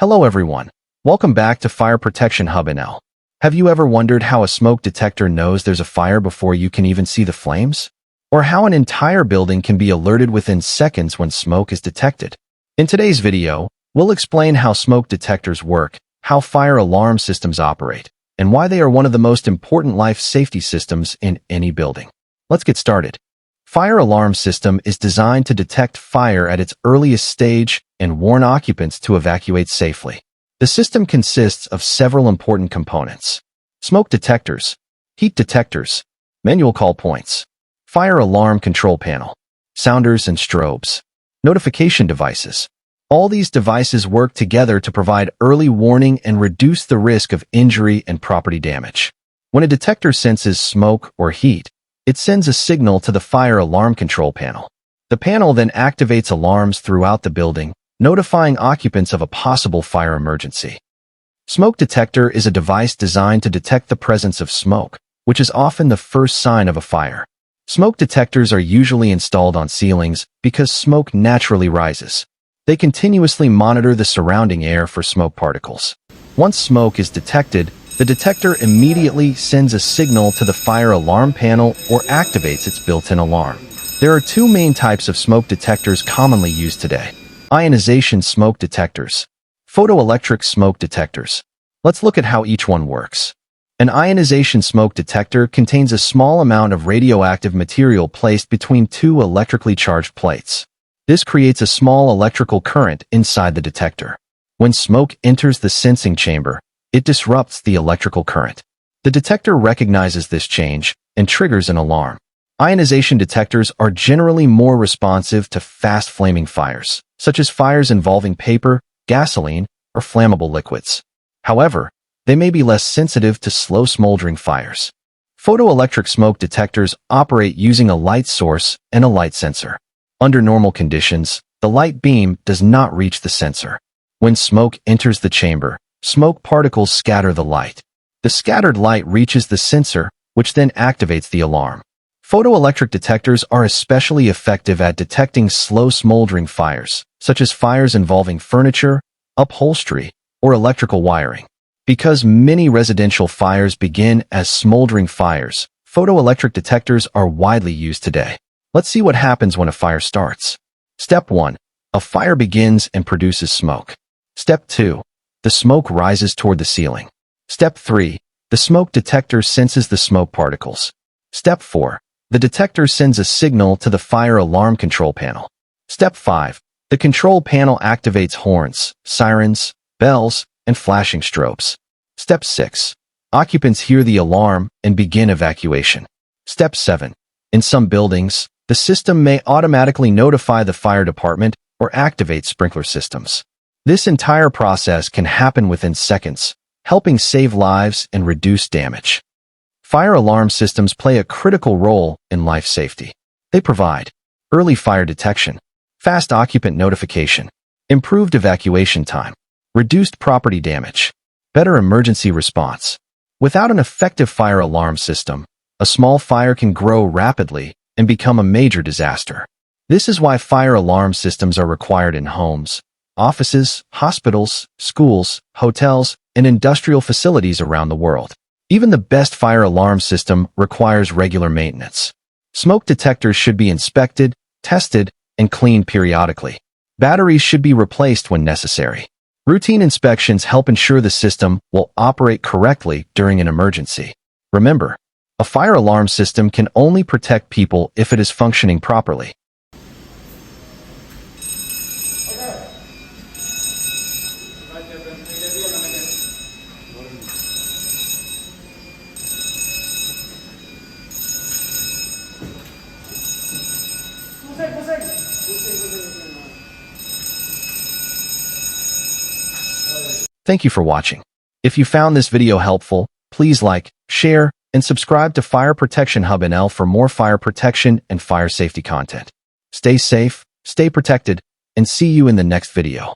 Hello everyone. Welcome back to Fire Protection Hub NL. Have you ever wondered how a smoke detector knows there's a fire before you can even see the flames? Or how an entire building can be alerted within seconds when smoke is detected? In today's video, we'll explain how smoke detectors work, how fire alarm systems operate, and why they are one of the most important life safety systems in any building. Let's get started. Fire alarm system is designed to detect fire at its earliest stage and warn occupants to evacuate safely. The system consists of several important components: smoke detectors, heat detectors, manual call points, fire alarm control panel, sounders and strobes, notification devices. All these devices work together to provide early warning and reduce the risk of injury and property damage. When a detector senses smoke or heat, it sends a signal to the fire alarm control panel. The panel then activates alarms throughout the building, notifying occupants of a possible fire emergency. Smoke detector is a device designed to detect the presence of smoke, which is often the first sign of a fire. Smoke detectors are usually installed on ceilings because smoke naturally rises. They continuously monitor the surrounding air for smoke particles. Once smoke is detected, the detector immediately sends a signal to the fire alarm panel or activates its built-in alarm. There are two main types of smoke detectors commonly used today: ionization smoke detectors, photoelectric smoke detectors. Let's look at how each one works. An ionization smoke detector contains a small amount of radioactive material placed between two electrically charged plates. This creates a small electrical current inside the detector. When smoke enters the sensing chamber, it disrupts the electrical current. The detector recognizes this change and triggers an alarm. Ionization detectors are generally more responsive to fast-flaming fires, such as fires involving paper, gasoline, or flammable liquids. However, they may be less sensitive to slow smoldering fires. Photoelectric smoke detectors operate using a light source and a light sensor. Under normal conditions, the light beam does not reach the sensor. When smoke enters the chamber, smoke particles scatter the light. The scattered light reaches the sensor, which then activates the alarm. Photoelectric detectors are especially effective at detecting slow smoldering fires, such as fires involving furniture, upholstery, or electrical wiring. Because many residential fires begin as smoldering fires, photoelectric detectors are widely used today. Let's see what happens when a fire starts. Step 1. A fire begins and produces smoke. Step 2. The smoke rises toward the ceiling. Step 3. The smoke detector senses the smoke particles. Step 4. The detector sends a signal to the fire alarm control panel. Step 5. The control panel activates horns, sirens, bells, and flashing strobes. Step 6. Occupants hear the alarm and begin evacuation. Step 7. In some buildings, the system may automatically notify the fire department or activate sprinkler systems. This entire process can happen within seconds, helping save lives and reduce damage. Fire alarm systems play a critical role in life safety. They provide early fire detection, fast occupant notification, improved evacuation time, reduced property damage, better emergency response. Without an effective fire alarm system, a small fire can grow rapidly and become a major disaster. This is why fire alarm systems are required in homes, offices, hospitals, schools, hotels, and industrial facilities around the world. Even the best fire alarm system requires regular maintenance. Smoke detectors should be inspected, tested, and cleaned periodically. Batteries should be replaced when necessary. Routine inspections help ensure the system will operate correctly during an emergency. Remember, a fire alarm system can only protect people if it is functioning properly. Thank you for watching. If you found this video helpful, please like, share, and subscribe to Fire Protection Hub NL for more fire protection and fire safety content. Stay safe, stay protected, and see you in the next video.